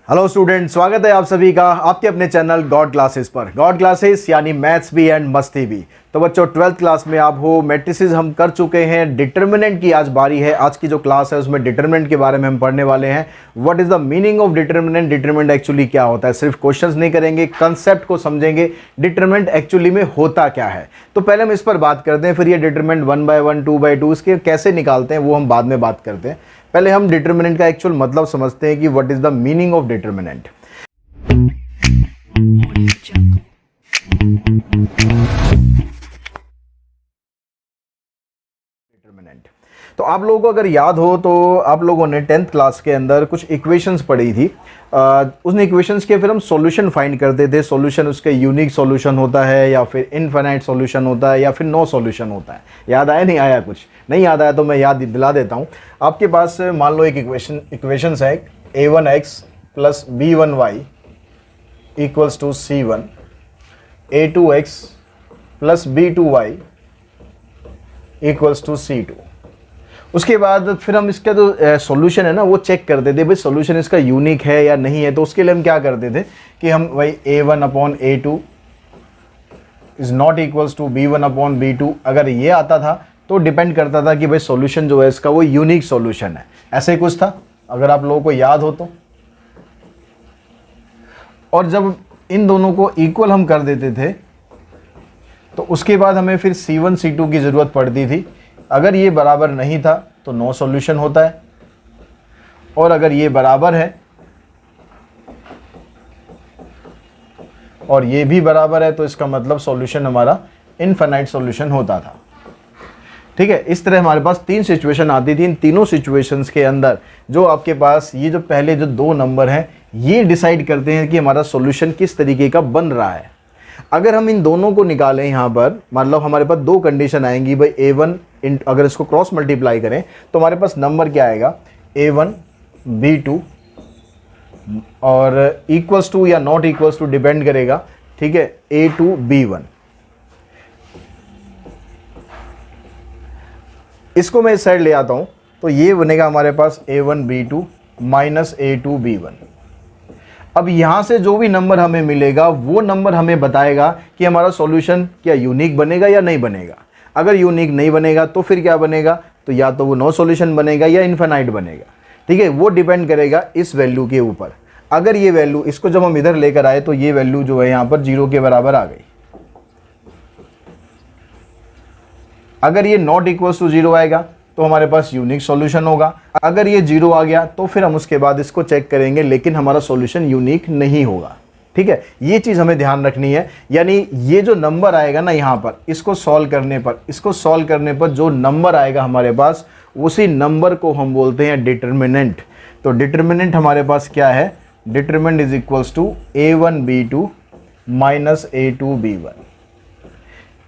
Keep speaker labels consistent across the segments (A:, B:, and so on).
A: Hello student, स्वागत है आप सभी का आपके अपने चैनल गॉड क्लासेस पर। गॉड क्लासेस यानी मैथ्स भी एंड मस्ती भी। तो बच्चों 12th क्लास में आप हो, मैट्रिसेस हम कर चुके हैं, डिटर्मिनेंट की आज बारी है। आज की जो क्लास है उसमें डिटर्मिनेंट के बारे में हम पढ़ने वाले हैं। What is the meaning of determinant, determinant actually क्या होता है। सिर्फ क्वेश्चंस नहीं करेंगे, कंसेप्ट को समझेंगे, डिटर्मिनेंट एक्चुअली में होता क्या है। तो पहले हम इस पर बात करते हैं, फिर ये डिटर्मिनेंट 1 by 1 2 by 2 इसके कैसे निकालते हैं वो हम बाद में बात करते हैं। पहले हम डिटर्मिनेंट का एक्चुअल मतलब समझते हैं कि what is the meaning of determinant. Determinant तो आप लोगों को अगर याद हो तो आप लोगों ने 10th क्लास के अंदर कुछ इक्वेशंस पढ़ी थी। उन इक्वेशंस के फिर हम सॉल्यूशन फाइंड करते थे। सॉल्यूशन उसके यूनिक सॉल्यूशन होता है या फिर इनफाइनाइट सॉल्यूशन होता है या फिर नो सॉल्यूशन होता है। याद आया नहीं आया? कुछ नहीं याद आया तो मैं याद दिला देता हूँ। आपके पास मान लो एक इक्वेशंस है a1x plus b1y equals to c1, a2x plus b2y equals to c2। उसके बाद फिर हम इसका जो सॉल्यूशन है ना वो चेक करते थे, भाई सॉल्यूशन इसका यूनिक है या नहीं है। तो उसके लिए हम क्या करते थे कि हम भाई a1 upon a2 is not equals to b1 upon b2। अगर ये आता था तो डिपेंड करता था कि भाई सॉल्यूशन जो है इसका वो यूनिक सॉल्यूशन है। ऐसे ही कुछ था, अगर आप लोगों को याद हो तो। और जब इन दोनों को इक्वल हम कर देते थे तो उसके बाद हमें फिर C1 C2 की ज़रूरत पड़ती थी। अगर ये बराबर नहीं था तो नो सॉल्यूशन होता है, और अगर ये बराबर है और ये भी बराबर है तो इसका मतलब सॉल्यूशन हमारा इनफाइनाइट सॉल्यूशन होता था। ठीक है, इस तरह हमारे पास 3 सिचुएशन आती थी। इन तीनों सिचुएशंस के अंदर जो आपके पास ये जो पहले जो 2 नंबर हैं ये डिसाइड करते हैं कि हमारा सॉल्यूशन किस तरीके का बन रहा है। अगर हम इन दोनों को निकालें यहाँ पर, मतलब हमारे पास 2 कंडीशन आएंगी भाई a1 अगर इसको क्रॉस मल्टीप्लाई करें तो हमारे पास नंबर क्या आएगा a1 b2 और इक्वल्स टू या नॉट इक्वल्स टू डिपेंड करेगा। ठीक है, a2 b1। इसको मैं इस साइड ले आता हूं तो ये बनेगा हमारे पास a1 b2 minus a2 b1। अब यहां से जो भी नंबर हमें मिलेगा वो नंबर हमें बताएगा कि हमारा सॉल्यूशन क्या यूनिक बनेगा या नहीं बनेगा। अगर यूनिक नहीं बनेगा तो फिर क्या बनेगा, तो या तो वो नो सॉल्यूशन बनेगा या इनफाइनाइट बनेगा। ठीक है, वो डिपेंड करेगा इस वैल्यू के ऊपर। अगर ये वैल्यू, इसको जब हम इधर लेकर आए तो ये वैल्यू जो है यहां पर 0 के बराबर आ गई। अगर ये नॉट इक्वल्स टू 0 आएगा तो हमारे पास यूनिक सॉल्यूशन होगा। अगर ये 0 आ गया तो फिर हम उसके बाद इसको चेक करेंगे, लेकिन हमारा सॉल्यूशन यूनिक नहीं होगा। ठीक है, ये चीज़ हमें ध्यान रखनी है। यानी ये जो नंबर आएगा ना यहाँ पर, इसको सॉल्व करने पर जो नंबर आएगा हमारे पास, उसी नंबर को हम बोलते हैं डिटर्मिनेंट। तो डिटर्मिनेंट हमारे पास क्या है, determinant is equals to a1 b2 minus a2 b1।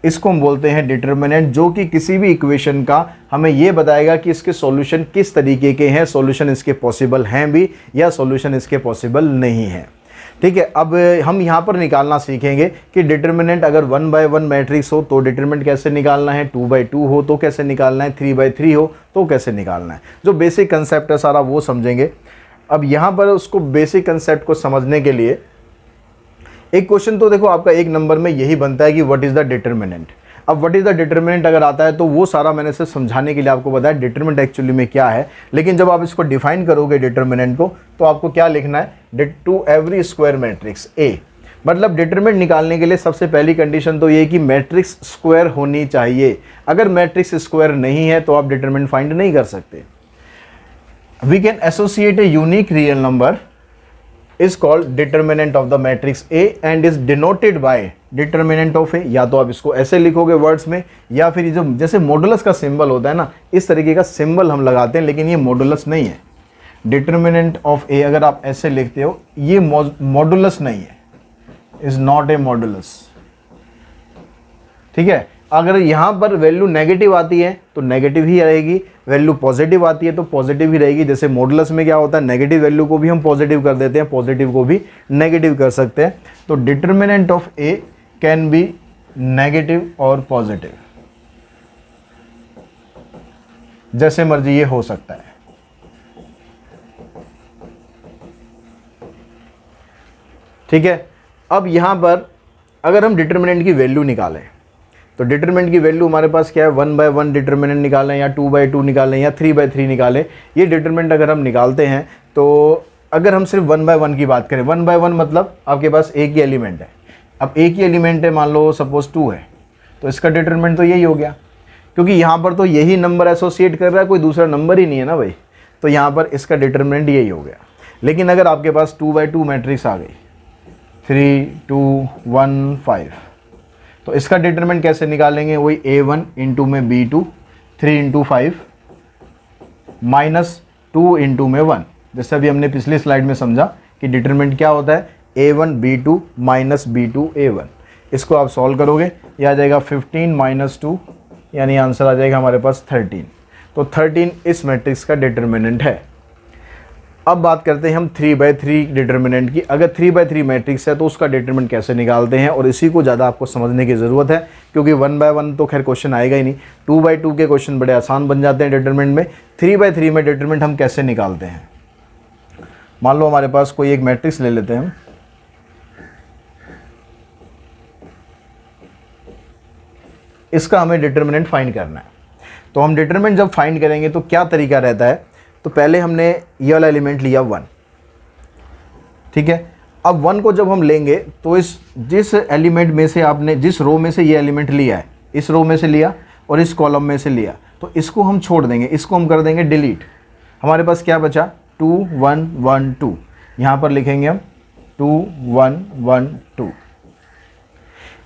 A: इसको हम बोलते हैं डिटर्मिनेंट, जो कि किसी भी इक्वेशन का हमें ये बताएगा कि इसके सॉल्यूशन किस तरीके के हैं, सॉल्यूशन इसके पॉसिबल हैं भी या सॉल्यूशन इसके पॉसिबल नहीं है। ठीक है, अब हम यहाँ पर निकालना सीखेंगे कि डिटर्मिनेंट अगर 1 by 1 मैट्रिक्स हो तो डिटर्मिनेंट कैसे निकालना है, 2 by 2 हो तो कैसे निकालना है, 3 by 3 हो तो कैसे निकालना है। जो बेसिक कंसेप्ट है सारा वो समझेंगे। अब यहाँ पर उसको बेसिक कंसेप्ट को समझने के लिए एक क्वेश्चन तो देखो आपका 1 नंबर में यही बनता है कि व्हाट इज द डिटर्मिनेंट। अब व्हाट इज द डिटर्मिनेंट अगर आता है तो वो सारा मैंने सिर्फ समझाने के लिए आपको बताया डिटर्मिनेंट एक्चुअली में क्या है। लेकिन जब आप इसको डिफाइन करोगे डिटर्मिनेंट को तो आपको क्या लिखना है, to every square matrix A. मतलब डिटर्मिनेंट निकालने के लिए सबसे पहली कंडीशन तो ये कि मैट्रिक्स स्क्वायर होनी चाहिए। अगर मैट्रिक्स स्क्वायर नहीं है तो आप डिटर्मिनेंट फाइंड नहीं कर सकते। We can associate a unique real number is called determinant of the matrix A and is denoted by determinant of A। या तो आप इसको ऐसे लिखोगे वर्ड्स में, या फिर जो जैसे मॉडुलस का सिंबल होता है ना, इस तरीके का सिंबल हम लगाते हैं, लेकिन ये मॉडुलस नहीं है। डिटर्मिनेंट ऑफ A अगर आप ऐसे लिखते हो, ये मॉडुलस नहीं है, इज नॉट ए मॉडुलस। ठीक है, अगर यहाँ पर वैल्यू नेगेटिव आती है तो नेगेटिव ही रहेगी, वैल्यू पॉजिटिव आती है तो पॉजिटिव ही रहेगी। जैसे मॉडुलस में क्या होता है, नेगेटिव वैल्यू को भी हम पॉजिटिव कर देते हैं, पॉजिटिव को भी नेगेटिव कर सकते हैं। तो determinant of A can be negative और पॉजिटिव, जैसे मर्जी ये हो सकता है। ठीक है। अब यहाँ पर अगर हम डिटर्मिनेंट की वैल्यू निकालें तो डिटर्मिनेंट की वैल्यू हमारे पास क्या है, 1/1 डिटर्मिनेंट निकालें या 2/2 निकालें या 3/3 निकालें। ये डिटर्मिनेंट अगर हम निकालते हैं तो अगर हम सिर्फ 1/1 की बात करें, 1/1 मतलब आपके पास एक ही एलिमेंट है। अब एक ही एलिमेंट है, मान लो सपोज 2 है, तो इसका डिटर्मिनेंट तो यही हो गया, क्योंकि यहाँ पर तो यही नंबर एसोसिएट कर रहा है, कोई दूसरा नंबर ही नहीं है ना भाई, तो यहाँ पर इसका डिटर्मिनेंट यही हो गया। लेकिन अगर आपके पास 2/2 मैट्रिक्स आ गई, 3 2 1 5, तो इसका डिटरमिनेंट कैसे निकालेंगे, वही a1 इंटू में b2, 3 इंटू 5 माइनस 2 इंटू में 1। जैसे अभी हमने पिछली स्लाइड में समझा कि डिटरमिनेंट क्या होता है, a1 b2 minus b2 a1। इसको आप सॉल्व करोगे, ये आ जाएगा 15 माइनस 2, यानी आंसर आ जाएगा हमारे पास 13। तो 13 इस मैट्रिक्स का डिटरमिनेंट है। अब बात करते हैं हम 3/3 डिटर्मिनेंट की। अगर 3/3 मैट्रिक्स है तो उसका डिटर्मिनेंट कैसे निकालते हैं, और इसी को ज़्यादा आपको समझने की ज़रूरत है, क्योंकि 1/1 तो खैर क्वेश्चन आएगा ही नहीं। 2/2 के क्वेश्चन बड़े आसान बन जाते हैं डिटर्मिनेंट में। 3/3 में डिटर्मिनेंट हम कैसे निकालते हैं, मान लो हमारे पास कोई एक मैट्रिक्स ले लेते हैं हम, इसका हमें डिटर्मिनेंट फाइंड करना है। तो हम डिटर्मिनेंट जब फाइंड करेंगे तो क्या तरीका रहता है, तो पहले हमने ये वाला एलिमेंट लिया 1, ठीक है। अब 1 को जब हम लेंगे तो इस जिस एलिमेंट में से आपने जिस रो में से ये एलिमेंट लिया है, इस रो में से लिया और इस कॉलम में से लिया, तो इसको हम छोड़ देंगे, इसको हम कर देंगे डिलीट। हमारे पास क्या बचा, 2 1 1 2, यहाँ पर लिखेंगे हम 2 1 1 2।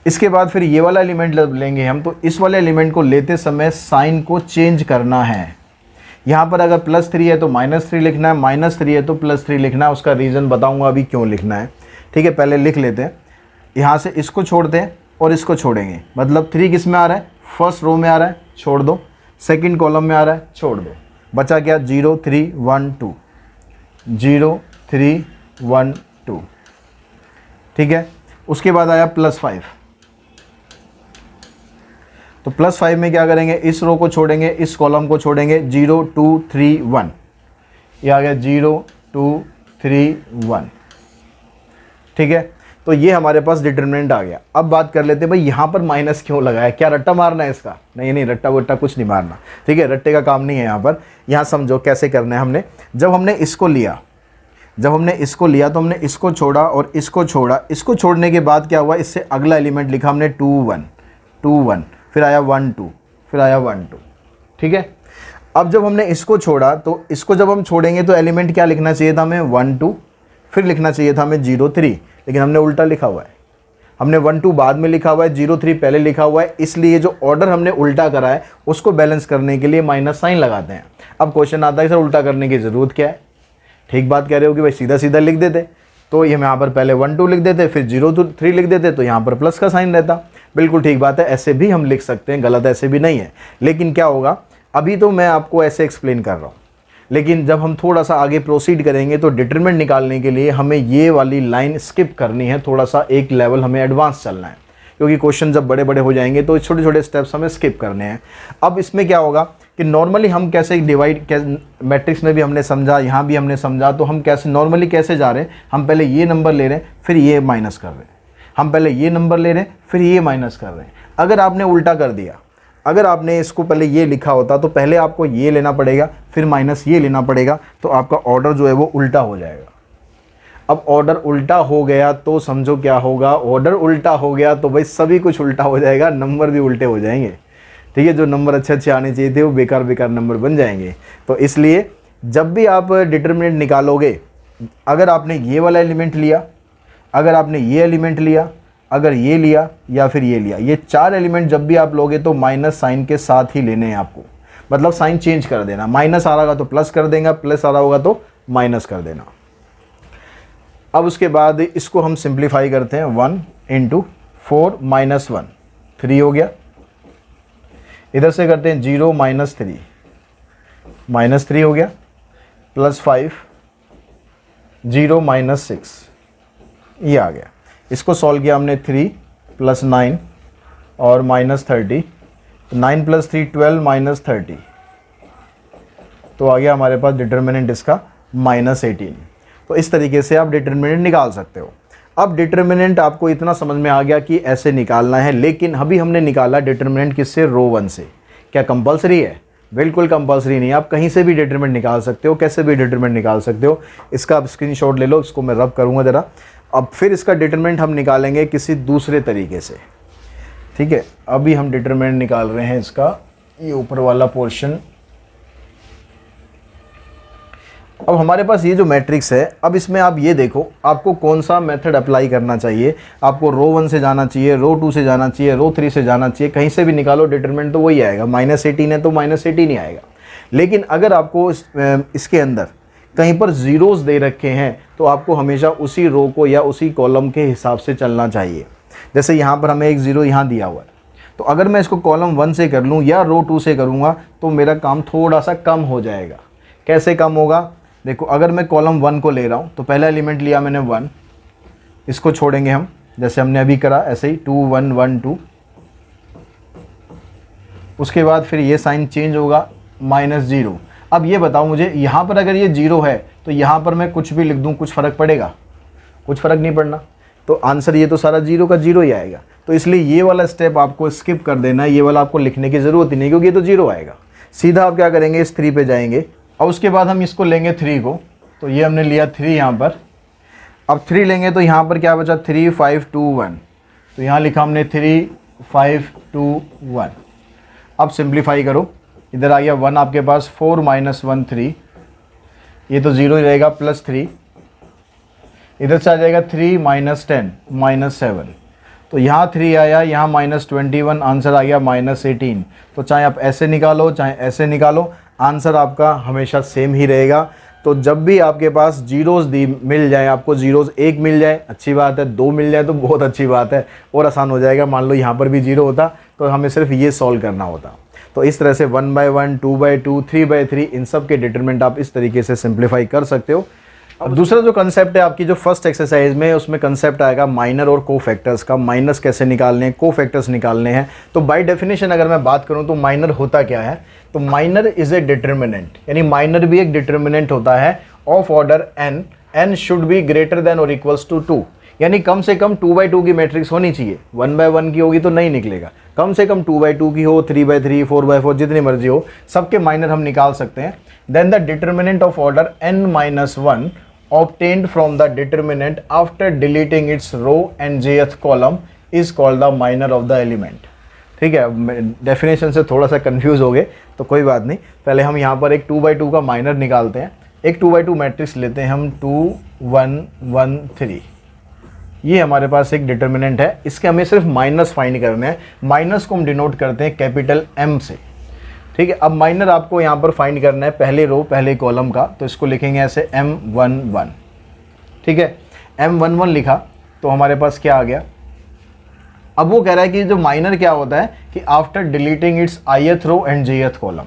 A: इसके बाद फिर ये वाला एलिमेंट लेंगे हम, तो इस वाले एलिमेंट को लेते समय साइन को चेंज करना है। यहाँ पर अगर +3 है तो -3 लिखना है, -3 है तो +3 लिखना है। उसका रीज़न बताऊँगा अभी क्यों लिखना है, ठीक है। पहले लिख लेते हैं, यहाँ से इसको छोड़ते हैं और इसको छोड़ेंगे, मतलब 3 किस में आ रहा है, फर्स्ट रो में आ रहा है, छोड़ दो। सेकंड कॉलम में आ रहा है, छोड़ दो। बचा क्या, 0 3 1 2, 0 3 1 2, ठीक है। उसके बाद आया +5, तो +5 में क्या करेंगे, इस रो को छोड़ेंगे, इस कॉलम को छोड़ेंगे, 0 2 3 1, ये आ गया 0 2 3 1, ठीक है। तो ये हमारे पास डिटर्मिनेंट आ गया। अब बात कर लेते हैं भाई यहाँ पर माइनस क्यों लगाया, क्या रट्टा मारना है इसका, नहीं नहीं रट्टा वट्टा कुछ नहीं मारना, ठीक है, रट्टे का काम नहीं है यहाँ पर। यहाँ समझो कैसे करना है। जब हमने इसको लिया तो हमने इसको छोड़ा और इसको छोड़ा। इसको छोड़ने के बाद क्या हुआ, इससे अगला एलिमेंट लिखा हमने 2 1, फिर आया 1 2, फिर आया 1 2, ठीक है। अब जब हमने इसको छोड़ा तो इसको जब हम छोड़ेंगे तो एलिमेंट क्या लिखना चाहिए था हमें, 1 2, फिर लिखना चाहिए था हमें 0 3, लेकिन हमने उल्टा लिखा हुआ है। हमने 1 2 बाद में लिखा हुआ है, 0 3 पहले लिखा हुआ है, इसलिए जो ऑर्डर हमने उल्टा करा है उसको बैलेंस करने के लिए माइनस साइन लगाते हैं। अब क्वेश्चन आता है सर उल्टा करने की ज़रूरत क्या है, ठीक बात कह रहे हो कि भाई सीधा सीधा लिख देते, तो ये यहाँ पर पहले 1 2 लिख देते, फिर 0 3 लिख देते, तो यहाँ पर प्लस का साइन रहता। बिल्कुल ठीक बात है, ऐसे भी हम लिख सकते हैं, गलत ऐसे भी नहीं है। लेकिन क्या होगा, अभी तो मैं आपको ऐसे एक्सप्लेन कर रहा हूँ, लेकिन जब हम थोड़ा सा आगे प्रोसीड करेंगे तो डिटरमिनेंट निकालने के लिए हमें ये वाली लाइन स्किप करनी है, थोड़ा सा एक लेवल हमें एडवांस चलना है, क्योंकि क्वेश्चन जब बड़े बड़े हो जाएंगे तो छोटे छोटे स्टेप्स हमें स्किप करने हैं। अब इसमें क्या होगा कि नॉर्मली हम कैसे डिवाइड, मैट्रिक्स में भी हमने समझा, यहाँ भी हमने समझा, तो हम कैसे नॉर्मली कैसे जा रहे हैं, हम पहले ये नंबर ले रहे हैं फिर ये माइनस कर रहे हैं, हम पहले ये नंबर ले रहे हैं फिर ये माइनस कर रहे हैं। अगर आपने उल्टा कर दिया, अगर आपने इसको पहले ये लिखा होता तो पहले आपको ये लेना पड़ेगा फिर माइनस ये लेना पड़ेगा, तो आपका ऑर्डर जो है वो उल्टा हो जाएगा। अब ऑर्डर उल्टा हो गया तो समझो क्या होगा, ऑर्डर उल्टा हो गया तो भाई सभी कुछ उल्टा हो जाएगा, नंबर भी उल्टे हो जाएंगे, ठीक है। जो नंबर अच्छे अच्छे आने चाहिए थे वो बेकार बेकार नंबर बन जाएंगे। तो इसलिए जब भी आप डिटरमिनेंट निकालोगे, अगर आपने ये वाला एलिमेंट लिया, अगर आपने ये एलिमेंट लिया, अगर ये लिया या फिर ये लिया, ये 4 एलिमेंट जब भी आप लोगे तो माइनस साइन के साथ ही लेने हैं आपको, मतलब साइन चेंज कर देना। माइनस आ रहा होगा तो प्लस कर देगा, प्लस आ रहा होगा तो माइनस कर देना। अब उसके बाद इसको हम सिंप्लीफाई करते हैं, 1 इंटू 4 माइनस 1 3 हो गया। इधर से करते हैं 0 माइनस 3 माइनस 3 हो गया, प्लस 5 0 माइनस 6 ये आ गया। इसको सॉल्व किया हमने, 3 प्लस 9 और माइनस 30, 9 प्लस 3 12 माइनस 30, तो आ गया हमारे पास डिटर्मिनेंट इसका -18। तो इस तरीके से आप डिटर्मिनेंट निकाल सकते हो। अब डिटर्मिनेंट आपको इतना समझ में आ गया कि ऐसे निकालना है, लेकिन अभी हमने निकाला डिटर्मिनेंट किससे, रो 1 से। क्या कंपलसरी है? बिल्कुल कंपलसरी नहीं, आप कहीं से भी डिटरमिनेंट निकाल सकते हो, कैसे भी डिटरमिनेंट निकाल सकते हो। इसका आप स्क्रीनशॉट ले लो, इसको मैं रब करूँगा ज़रा। अब फिर इसका डिटरमिनेंट हम निकालेंगे किसी दूसरे तरीके से, ठीक है। अभी हम डिटरमिनेंट निकाल रहे हैं इसका, ये ऊपर वाला पोर्शन। अब हमारे पास ये जो मैट्रिक्स है, अब इसमें आप ये देखो आपको कौन सा मेथड अप्लाई करना चाहिए। आपको रो 1 से जाना चाहिए, रो 2 से जाना चाहिए, रो 3 से जाना चाहिए, कहीं से भी निकालो डिटरमिनेंट तो वही आएगा। -18 है तो -18 ही आएगा। लेकिन अगर आपको इसके अंदर कहीं पर ज़ीरोज़ दे रखे हैं तो आपको हमेशा उसी रो को या उसी कॉलम के हिसाब से चलना चाहिए। जैसे यहाँ पर हमें एक ज़ीरो यहाँ दिया हुआ है, तो अगर मैं इसको कॉलम 1 से कर लूँ या रो 2 से करूँगा तो मेरा काम थोड़ा सा कम हो जाएगा। कैसे कम होगा? देखो, अगर मैं कॉलम 1 को ले रहा हूँ तो पहला एलिमेंट लिया मैंने 1, इसको छोड़ेंगे हम जैसे हमने अभी करा, ऐसे ही 2 1 1 2। उसके बाद फिर ये साइन चेंज होगा, -0। अब ये बताओ मुझे, यहाँ पर अगर ये 0 है तो यहाँ पर मैं कुछ भी लिख दूँ, कुछ फ़र्क पड़ेगा? कुछ फ़र्क नहीं पड़ना। तो आंसर ये तो सारा 0 का 0 ही आएगा। तो इसलिए ये वाला स्टेप आपको स्किप कर देना है, ये वाला आपको लिखने की ज़रूरत ही नहीं, क्योंकि ये तो 0 आएगा। सीधा आप क्या करेंगे, इस 3 पे जाएंगे और उसके बाद हम इसको लेंगे 3 को। तो ये हमने लिया 3 यहाँ पर। अब 3 लेंगे तो यहाँ पर क्या बचा, 3 5 2 1। तो यहाँ लिखा हमने 3 5 2 1। अब सिंप्लीफाई करो, इधर आ गया 1 आपके पास, 4 - 1 3, ये तो 0 ही रहेगा, +3। इधर से आ जाएगा 3 - 10 -7। तो यहाँ 3 आया, यहाँ -21, आंसर आ गया -18। तो चाहे आप ऐसे निकालो चाहे ऐसे निकालो, आंसर आपका हमेशा सेम ही रहेगा। तो जब भी आपके पास जीरोज़ मिल जाए, आपको जीरोज़ 1 मिल जाए अच्छी बात है, 2 मिल जाए तो बहुत अच्छी बात है, और आसान हो जाएगा। मान लो यहाँ पर भी 0 होता तो हमें सिर्फ ये सॉल्व करना होता। तो इस तरह से 1 by 1, 2 by 2, 3 by 3, इन सब के डिटरमिनेंट आप इस तरीके से सिंप्लीफाई कर सकते हो। अब दूसरा जो कंसेप्ट है आपकी जो फर्स्ट एक्सरसाइज में, उसमें कंसेप्ट आएगा माइनर और कोफैक्टर्स का। माइनस कैसे निकालने हैं, कोफैक्टर्स निकालने हैं। तो बाय डेफिनेशन अगर मैं बात करूं तो माइनर होता क्या है, तो माइनर इज ए डिटरमिनेंट, यानी माइनर भी एक डिटरमिनेंट होता है of order n should be greater than और इक्वल्स टू 2, यानी कम से कम 2 by 2 की मैट्रिक्स होनी चाहिए। 1 by 1 की होगी तो नहीं निकलेगा, कम से कम 2 by 2 की हो, 3 by 3, 4 by 4, जितनी मर्जी हो, सबके माइनर हम निकाल सकते हैं। Then the determinant of order n-1 obtained from the determinant after deleting its row and jth column is called the minor of the element। ठीक है, डेफिनेशन से थोड़ा सा कंफ्यूज हो गए तो कोई बात नहीं। पहले हम यहाँ पर एक 2 by 2 का माइनर निकालते हैं। एक 2 by 2 मैट्रिक्स लेते हैं हम, 2 1 1 3। ये हमारे पास एक डिटरमिनेंट है, इसके हमें सिर्फ माइनस फाइंड करने हैं। माइनस को हम डिनोट करते हैं कैपिटल M से। ठीक है, अब माइनर आपको यहाँ पर फाइंड करना है पहले रो पहले कॉलम का, तो इसको लिखेंगे ऐसे M11। ठीक है, M11 लिखा तो हमारे पास क्या आ गया। अब वो कह रहा है कि जो माइनर क्या होता है कि after deleting its ith row and jth column,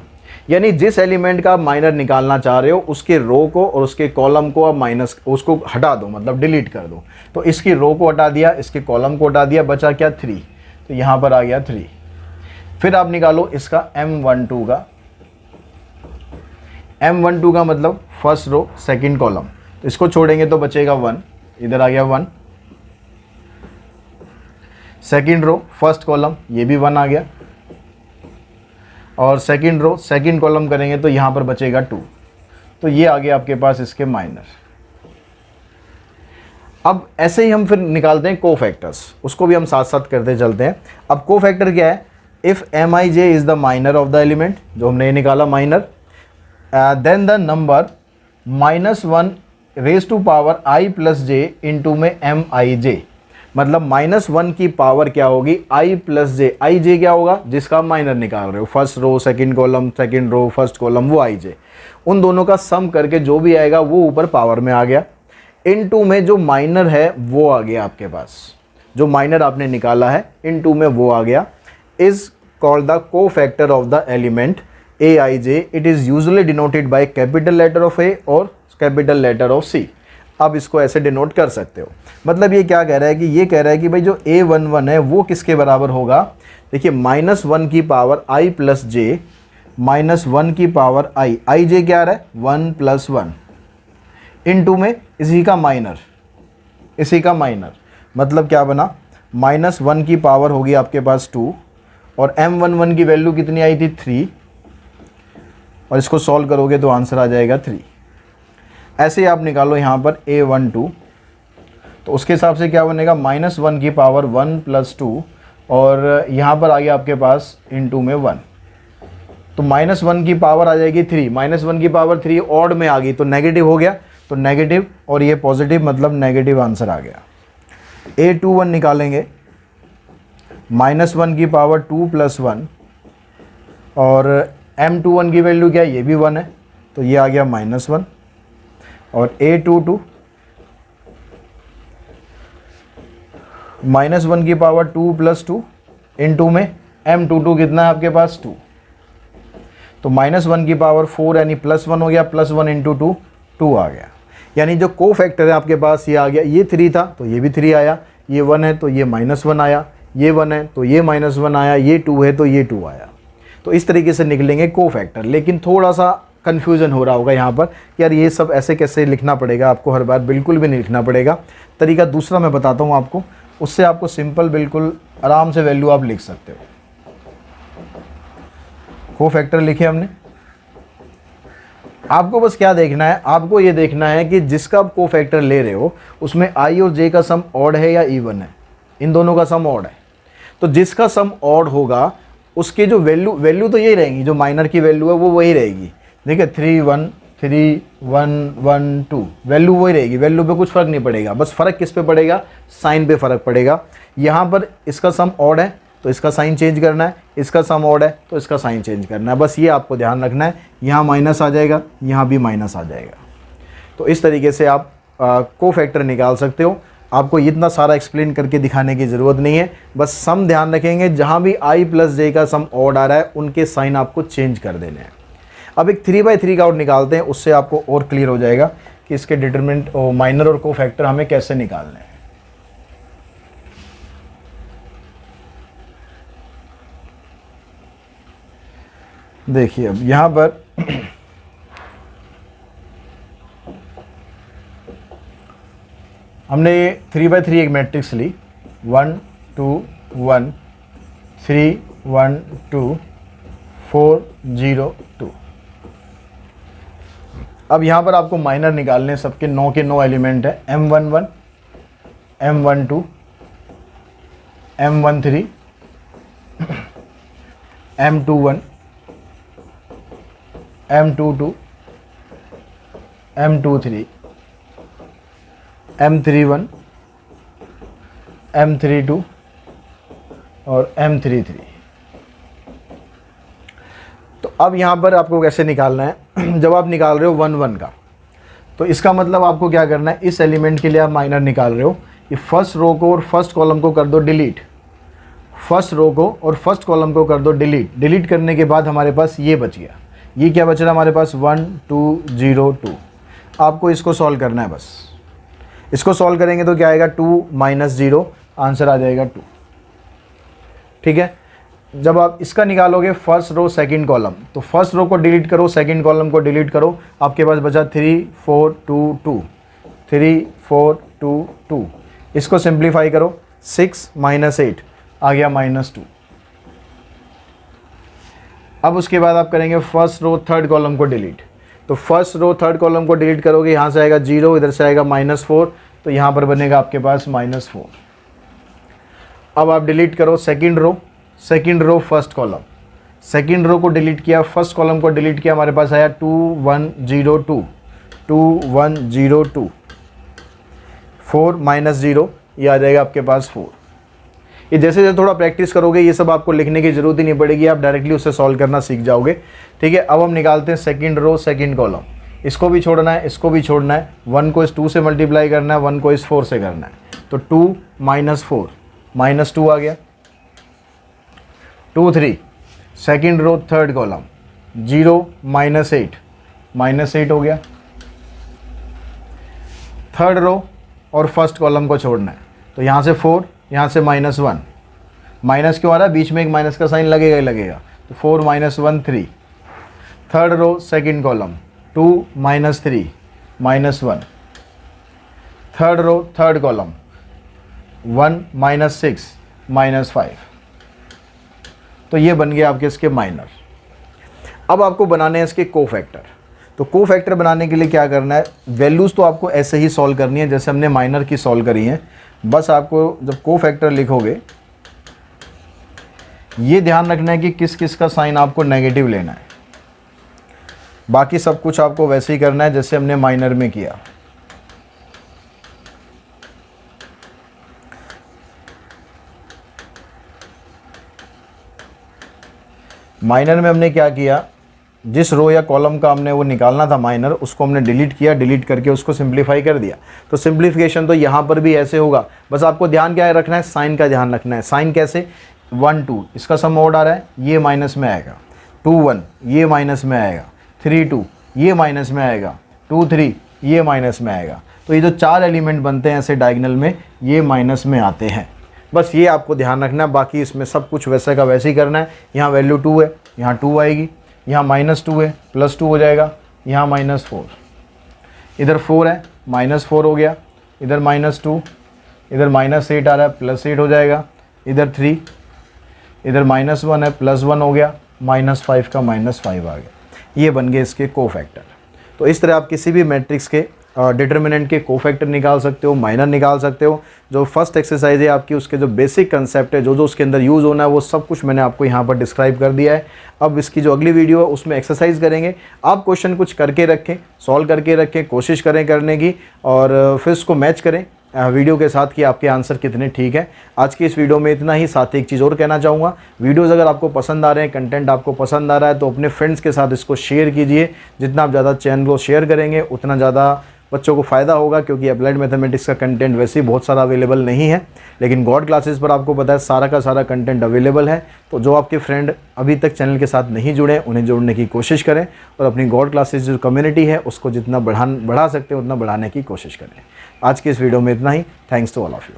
A: यानी जिस एलिमेंट का आप माइनर निकालना चाह रहे हो उसके रो को और उसके कॉलम को आप माइनस उसको हटा दो, मतलब डिलीट कर दो। तो इसकी रो को हटा दिया, इसके कॉलम को हटा दिया, बचा क्या 3, तो यहाँ पर आ गया 3। फिर आप निकालो इसका M12 का। M12 का मतलब फर्स्ट रो सेकंड कॉलम, तो इसको छोड़ेंगे तो बचेगा 1, इधर आ गया 1। सेकंड रो फर्स्ट कॉलम, ये भी 1 आ गया, और सेकंड रो सेकंड कॉलम करेंगे तो यहाँ पर बचेगा 2। तो ये आ गया आपके पास इसके माइनर। अब ऐसे ही हम फिर निकालते हैं कोफैक्टर्स, उसको भी हम साथ साथ करते चलते हैं। अब कोफैक्टर क्या है, if Mij is the minor of the element, जो हमने ये निकाला minor, then the number -1 raise to power i plus j into में Mij, मतलब -1 की पावर क्या होगी i प्लस जे। आई जे क्या होगा, जिसका माइनर निकाल रहे हो, first row second column, second row first column, वो आई जे, उन दोनों का सम करके जो भी आएगा वो ऊपर पावर में आ गया। इनटू में जो माइनर है वो आ गया आपके पास, जो माइनर आपने निकाला है इनटू में वो आ गया। is called the cofactor of the element Aij। It is usually denoted by capital letter of A और capital letter of C। अब इसको ऐसे डिनोट कर सकते हो। मतलब ये क्या कह रहा है कि ये कह रहा है कि भाई जो A11 है वो किसके बराबर होगा, देखिए -1 की पावर i प्लस जे, -1 की पावर i, आई जे क्या आ रहा है 1 + 1 इनटू में इसी का माइनर, इसी का माइनर, मतलब क्या बना, -1 की पावर होगी आपके पास 2 और m11 की वैल्यू कितनी आई थी 3, और इसको सॉल्व करोगे तो आंसर आ जाएगा 3। ऐसे ही आप निकालो यहाँ पर a12, तो उसके हिसाब से क्या बनेगा, -1 की पावर 1 + 2 और यहाँ पर आ गया आपके पास इनटू में 1, तो -1 की पावर आ जाएगी 3, -1 की पावर 3 ऑड में आ गई तो नेगेटिव हो गया, तो नेगेटिव और ये पॉजिटिव, मतलब नेगेटिव आंसर आ गया। a21 निकालेंगे, -1 की पावर 2 + 1 और m21 की वैल्यू क्या है, ये भी 1 है, तो ये आ गया -1, और a22 -1 की पावर 2 + 2 इनटू में m22 कितना है आपके पास 2, तो -1 की पावर 4 यानी +1 हो गया, +1 × 2 2 आ गया। यानी जो को फैक्टर है आपके पास ये आ गया, ये 3 था तो ये भी 3 आया, ये 1 है तो ये -1 आया, ये 1 है तो ये -1 आया, ये 2 है तो ये 2 आया। तो इस तरीके से निकलेंगे को फैक्टर। लेकिन थोड़ा सा कन्फ्यूज़न हो रहा होगा यहाँ पर, यार ये सब ऐसे कैसे लिखना पड़ेगा, आपको हर बार बिल्कुल भी नहीं लिखना पड़ेगा। तरीका दूसरा मैं बताता हूँ आपको, उससे आपको सिंपल बिल्कुल आराम से वैल्यू आप लिख सकते हो। को फैक्टर लिखे हमने, आपको बस क्या देखना है, आपको ये देखना है कि जिसका आप को फैक्टर ले रहे हो उसमें i और j का सम ऑड है या इवन है, इन दोनों का सम ऑड है। तो जिसका सम ऑड होगा उसके जो वैल्यू तो यही रहेंगी, जो माइनर की वैल्यू है वो वही रहेगी। देखिए 3 1 3 1 1 2 वैल्यू वही रहेगी, वैल्यू पे कुछ फ़र्क नहीं पड़ेगा। बस फ़र्क किस पे पड़ेगा, साइन पे फ़र्क पड़ेगा। यहाँ पर इसका सम ऑड है तो इसका साइन चेंज करना है, इसका सम ऑड है तो इसका साइन चेंज करना है, बस ये आपको ध्यान रखना है। यहाँ माइनस आ जाएगा, यहाँ भी माइनस आ जाएगा। तो इस तरीके से आप को फैक्टर निकाल सकते हो। आपको इतना सारा एक्सप्लेन करके दिखाने की ज़रूरत नहीं है, बस सम ध्यान रखेंगे, जहाँ भी i + j का सम ऑड आ रहा है उनके साइन आपको चेंज कर देने हैं। अब एक 3/3 का और निकालते हैं, उससे आपको और क्लियर हो जाएगा कि इसके डिटरमिनेंट माइनर और को फैक्टर हमें कैसे निकालने हैं। देखिए अब यहाँ पर हमने 3/3 एक मैट्रिक्स ली, 1 2 1 3 1 2 4 0 2। अब यहाँ पर आपको माइनर निकालने, सबके 9 के 9 एलिमेंट है, m11 m12 m13 m21 m22 m23 m31 m32 और m33। तो अब यहाँ पर आपको कैसे निकालना है, जब आप निकाल रहे हो 1 1 का, तो इसका मतलब आपको क्या करना है, इस एलिमेंट के लिए आप माइनर निकाल रहे हो, ये फर्स्ट रो को और फर्स्ट कॉलम को कर दो डिलीट, फर्स्ट रो को और फर्स्ट कॉलम को कर दो डिलीट। डिलीट करने के बाद हमारे पास ये बच गया, ये क्या बच रहा है हमारे पास 1 2 0 2। आपको इसको सॉल्व करना है, बस इसको सॉल्व करेंगे तो क्या आएगा 2 - 0, आंसर आ जाएगा 2। ठीक है, जब आप इसका निकालोगे फर्स्ट रो सेकंड कॉलम, तो फर्स्ट रो को डिलीट करो, सेकंड कॉलम को डिलीट करो, आपके पास बचा 3 4 2 2 3 4 2 2। इसको सिंप्लीफाई करो, 6 - 8 आ गया -2। अब उसके बाद आप करेंगे फर्स्ट रो थर्ड कॉलम को डिलीट, तो फर्स्ट रो थर्ड कॉलम को डिलीट करोगे, यहाँ से आएगा 0, इधर से आएगा -4, तो यहाँ पर बनेगा आपके पास -4। अब आप डिलीट करो second row first column, second row को डिलीट किया, फर्स्ट कॉलम को डिलीट किया, हमारे पास आया 2 1 0 2 2 1 0 2 4 -0, ये आ जाएगा आपके पास 4। ये जैसे जैसे थोड़ा प्रैक्टिस करोगे ये सब आपको लिखने की ज़रूरत ही नहीं पड़ेगी, आप डायरेक्टली उससे सॉल्व करना सीख जाओगे। ठीक है, अब हम निकालते हैं सेकंड रो सेकंड कॉलम, इसको भी छोड़ना है, इसको भी छोड़ना है, 1 को इस 2 से मल्टीप्लाई करना है, 1 को इस 4 से करना है, तो 2 - 4 -2 आ गया। 2 3 सेकंड रो थर्ड कॉलम, 0 - 8 हो गया। थर्ड रो और फर्स्ट कॉलम को छोड़ना है, तो यहाँ से 4, यहाँ से -1, माइनस क्यों आ रहा है, बीच में एक माइनस का साइन लगेगा ही लगेगा, तो 4 - 1 3। Third row second column, 2 - 3 -1। Third row third column 1 - 6 - 5, तो ये बन गया आपके इसके माइनर। अब आपको बनाने हैं इसके कोफैक्टर। तो कोफैक्टर बनाने के लिए क्या करना है, वैल्यूज़ तो आपको ऐसे ही सॉल्व करनी है जैसे हमने माइनर की सॉल्व करी हैं। बस आपको जब कोफैक्टर लिखोगे ये ध्यान रखना है कि किस किस का साइन आपको नेगेटिव लेना है, बाकी सब कुछ आपको वैसे ही करना है जैसे हमने माइनर में किया। माइनर में हमने क्या किया, जिस रो या कॉलम का हमने वो निकालना था माइनर, उसको हमने डिलीट किया, डिलीट करके उसको सिंप्लीफाई कर दिया। तो सिंप्लीफिकेशन तो यहाँ पर भी ऐसे होगा, बस आपको ध्यान क्या रखना है, साइन का ध्यान रखना है। साइन कैसे, 1 2 इसका सम ओड आ रहा है, ये माइनस में आएगा, 2 1 ये माइनस में आएगा, 3 2 ये माइनस में आएगा, 2 3 ये माइनस में आएगा। तो ये जो 4 एलिमेंट बनते हैं ऐसे डायगोनल में, ये माइनस में आते हैं। बस ये आपको ध्यान रखना है, बाकी इसमें सब कुछ वैसे का वैसे ही करना है। यहाँ वैल्यू 2 है, यहाँ 2 आएगी, यहाँ -2 है, +2 हो जाएगा, यहाँ -4, इधर 4 है, -4 हो गया, इधर -2, इधर -8 आ रहा है, +8 हो जाएगा, इधर 3, इधर -1 है, +1 हो गया, -5 का -5 आ गया। ये बन गए इसके कोफैक्टर। तो इस तरह आप किसी भी मैट्रिक्स के डिटर्मिनेंट के कोफैक्टर निकाल सकते हो, माइनर निकाल सकते हो। जो फर्स्ट एक्सरसाइज है आपकी, उसके जो बेसिक कंसेप्ट है, जो जो उसके अंदर यूज़ होना है, वो सब कुछ मैंने आपको यहाँ पर डिस्क्राइब कर दिया है। अब इसकी जो अगली वीडियो है उसमें एक्सरसाइज करेंगे। आप क्वेश्चन कुछ करके रखें, सॉल्व करके रखें, कोशिश करें करने की, और फिर उसको मैच करें वीडियो के साथ कि आपके आंसर कितने ठीक है। आज की इस वीडियो में इतना ही। साथ ही एक चीज़ और कहना चाहूँगा, वीडियोज़ अगर आपको पसंद आ रहे हैं, कंटेंट आपको पसंद आ रहा है, तो अपने फ्रेंड्स के साथ इसको शेयर कीजिए। जितना आप ज़्यादा चैनल को शेयर करेंगे उतना ज़्यादा बच्चों को फ़ायदा होगा, क्योंकि अप्लाइड मैथमेटिक्स का कंटेंट वैसे ही बहुत सारा अवेलेबल नहीं है, लेकिन गॉड क्लासेस पर आपको पता है सारा का सारा कंटेंट अवेलेबल है। तो जो आपके फ्रेंड अभी तक चैनल के साथ नहीं जुड़े, उन्हें जोड़ने की कोशिश करें, और अपनी गॉड क्लासेस जो कम्युनिटी है उसको जितना बढ़ा सकते हैं उतना बढ़ाने की कोशिश करें। आज की इस वीडियो में इतना ही। Thanks to all of you.